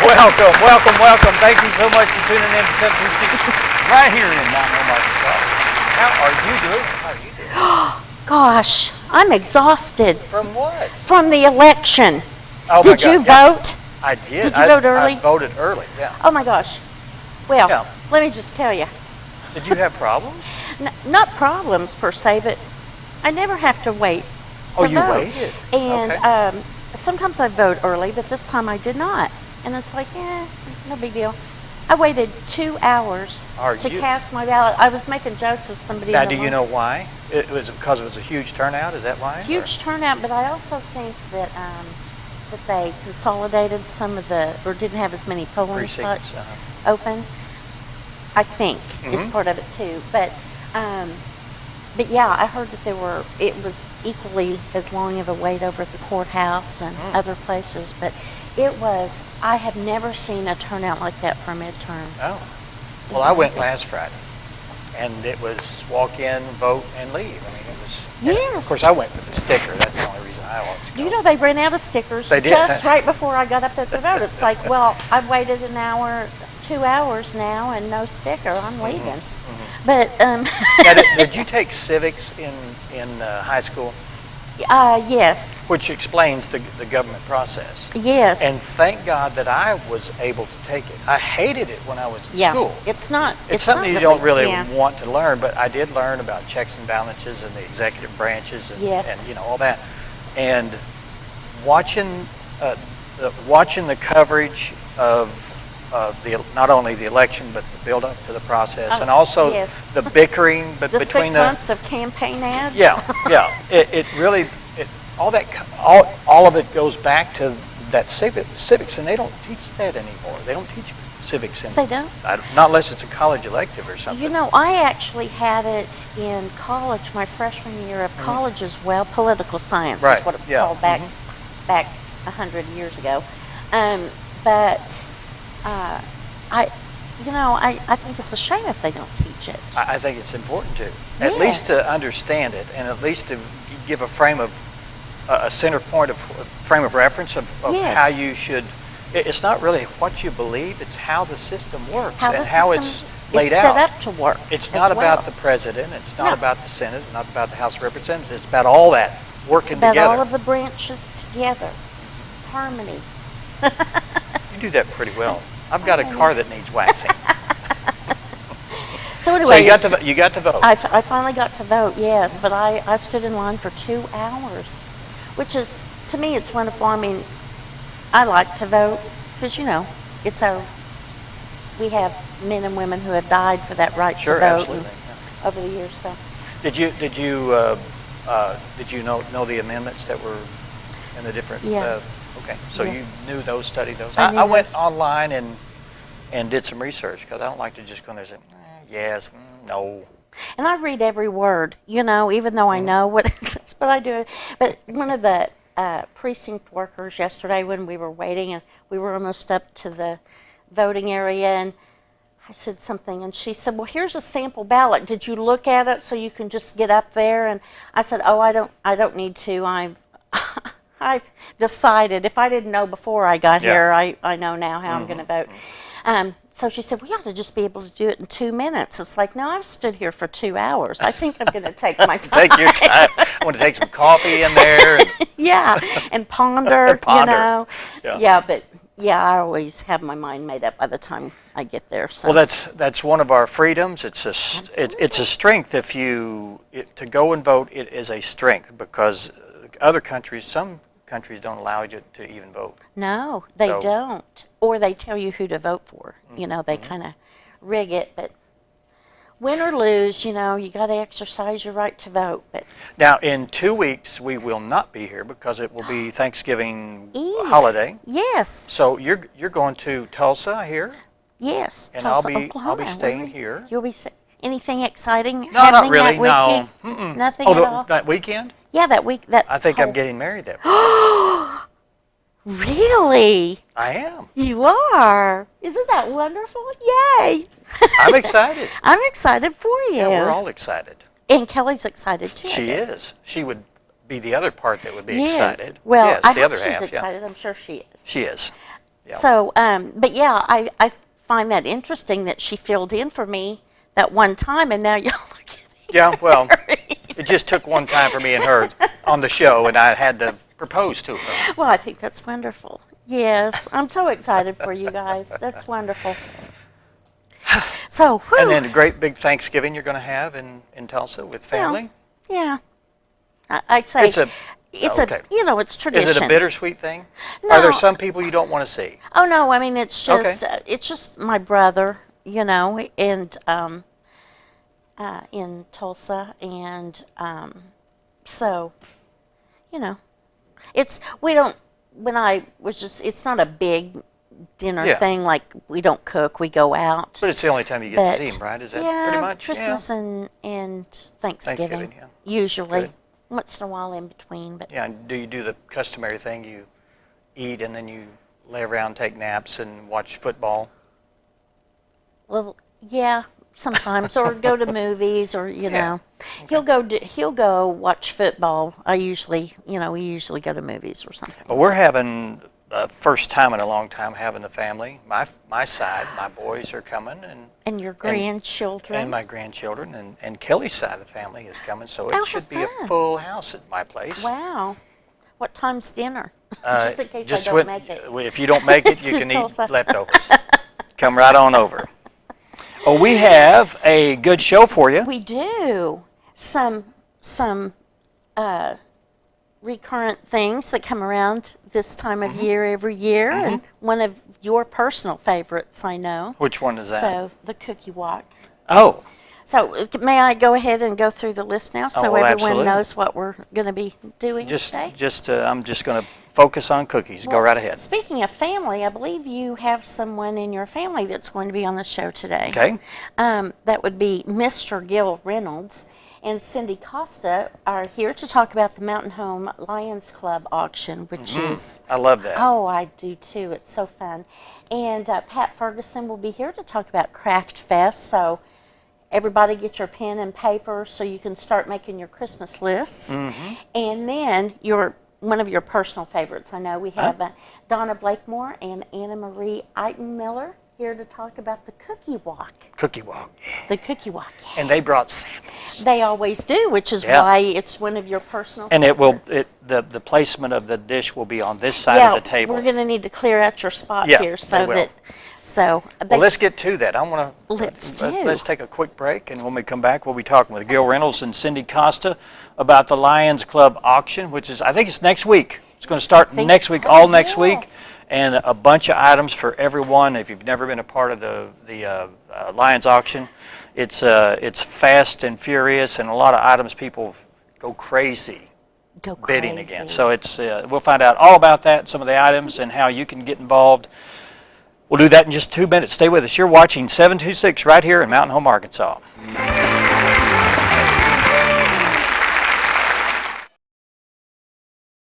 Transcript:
Welcome, welcome, welcome. Thank you so much for tuning in to 726 right here in Mount Hill, Arkansas. How are you doing? How are you doing? Gosh, I'm exhausted From what? from the election. Oh Did you vote? I did. Did you vote early? I voted early, yeah. Oh my gosh. Well, Yeah. let me just tell you, Did you have problems? not problems per se, but I never have to wait Oh, to you vote. waited? And Okay. sometimes I vote early, but this time I did not. And it's like, no big deal. I waited 2 hours to cast my ballot. I was making jokes with somebody. Now, do you know why? It was because it was a huge turnout? Is that why? Huge turnout, but I also think that that they consolidated some of the, or didn't have as many polling slots open. I think is part of it too. But yeah, I heard that it was equally as long of a wait over at the courthouse and other places. But I have never seen a turnout like that for a midterm. Oh. Well, I went last Friday, and it was walk in, vote, and leave. I mean, it was. Yes. Of course, I went with the sticker. That's the only reason I always go. You know, they ran out of stickers just right before I got up at the vote. It's like, well, I've waited an hour, 2 hours now, and no sticker. I'm leaving. But now, did you take civics in high school? yes. Which explains the government process. Yes. And thank God that I was able to take it. I hated it when I was in school. It's not. It's something you don't really want to learn, but I did learn about checks and balances and the executive branches and all that. And watching the coverage of not only the election but the build up to the process, and also the bickering between the 6 months of campaign ads. Yeah. It really all of it goes back to that civics, and they don't teach that anymore. They don't teach civics anymore. They don't? Not unless it's a college elective or something. You know, I actually had it in college, my freshman year of college as well. Political science is what it was called back 100 years ago. But I think it's a shame if they don't teach it. I think it's important to, at least to understand it, and at least to give a frame of frame of reference of how you should. It's not really what you believe; it's how the system works and how it's laid out. Set up to work. It's not about the president. It's not about the Senate. Not about the House of Representatives. It's about all that working together. It's about all of the branches together, harmony. You do that pretty well. I've got a car that needs waxing. So anyway, you got to vote. I finally got to vote, yes, but I stood in line for 2 hours, which is, to me, it's wonderful. I mean, I like to vote because, we have men and women who have died for that right to vote absolutely. Over the years. So did you know the amendments that were in the different? Okay, so you knew those, studied those. I went online and did some research because I don't like to just go in there and say, yes, no. And I read every word, even though I know what it says, but I do it. But one of the precinct workers yesterday when we were waiting, and we were almost up to the voting area, and I said something, and she said, well, here's a sample ballot. Did you look at it so you can just get up there? And I said, oh, I don't need to. I've decided, if I didn't know before I got here, I know now how I'm going to vote. So she said, we ought to just be able to do it in 2 minutes. It's like, no, I've stood here for 2 hours. I think I'm going to take my time. Take your time. I want to take some coffee in there. And ponder, Yeah. I always have my mind made up by the time I get there. So. Well, that's one of our freedoms. It's a strength to go and vote. It is a strength because some countries don't allow you to even vote. No, they don't. Or they tell you who to vote for. They kind of rig it. But win or lose, you got to exercise your right to vote. But now, in 2 weeks, we will not be here because it will be Thanksgiving holiday. Yes. So you're going to Tulsa here? Yes. And Tulsa, I'll Oklahoma. be staying here. You'll be anything exciting? No, not really. No. Nothing at all. That weekend? Yeah, that week. I think I'm getting married that week. Really? I am. You are. Isn't that wonderful? Yay! I'm excited. I'm excited for you. Yeah, we're all excited. And Kelly's excited too. She is. She would be the other part that would be yes. excited. Well, yes, I the hope other she's half, excited. I'm sure she is. She is. Yeah. So, but yeah, I find that interesting that she filled in for me that one time, and now y'all are getting Yeah, well, married. it just took one time for me and her on the show, and I had to propose to her. Well, I think that's wonderful. Yes, I'm so excited for you guys. That's wonderful. So, whew. And then a great big Thanksgiving you're going to have in Tulsa with family. Yeah. I say It's a okay. it's tradition. Is it a bittersweet thing? No. Are there some people you don't want to see? Oh no, I mean it's just Okay. it's just my brother, and in Tulsa, and so, it's we don't when I was just it's not a big dinner Yeah. thing, like we don't cook, we go out. But it's the only time you get to see them, right? Is that yeah, pretty much? Christmas and Thanksgiving, Thanksgiving, yeah. usually. Good. Once in a while in between, but Yeah, and do you do the customary thing? You eat and then you lay around, take naps, and watch football? well, yeah, sometimes, or go to movies, or Yeah. he'll go watch football. We usually go to movies or something. Well, we're having first time in a long time having the family. My side, my boys are coming, And your grandchildren. and my grandchildren, and Kelly's side of the family is coming. So it Oh, how should be a fun. full house at my place. Wow. What time's dinner? Just in case Just I don't make it. if you don't make it, you To can Tulsa. eat leftovers. Come right on over. Oh, we have a good show for you. We do some recurrent things that come around this time of year every year, and one of your personal favorites, I know. Which one is that? So the cookie walk. Oh, So may I go ahead and go through the list now, so well, everyone absolutely. knows what we're going to be doing just today? I'm just going to focus on cookies. Go Well, right ahead. Speaking of family, I believe you have someone in your family that's going to be on the show today. Okay. That would be Mr. Gil Reynolds and Cindy Costa are here to talk about the Mountain Home Lions Club auction, which is, I love that. oh, I do too. It's so fun. And Pat Ferguson will be here to talk about Craft Fest. So everybody get your pen and paper so you can start making your Christmas lists. And then one of your personal favorites, I know, we have Donna Blakemore and Anna Marie Eitenmiller here to talk about the Cookie Walk. Cookie walk. The Cookie Walk, yeah. And they brought samples. They always do, which is Yeah. why it's one of your personal And favorites. the placement of the dish will be on this side of the table. We're going to need to clear out your spot Yeah, here they will. they, Well, let's get to that. I want to Let's take a quick break, and when we come back, we'll be talking with Gil Reynolds and Cindy Costa about the Lions Club auction, which is, I think it's next week. It's going to start next week, all next week, and a bunch of items for everyone. If you've never been a part of the Lions auction, it's fast and furious, and a lot of items people go crazy bidding against. So we'll find out all about that, some of the items, and how you can get involved. We'll do that in just 2 minutes. Stay with us. You're watching 726 right here in Mountain Home, Arkansas.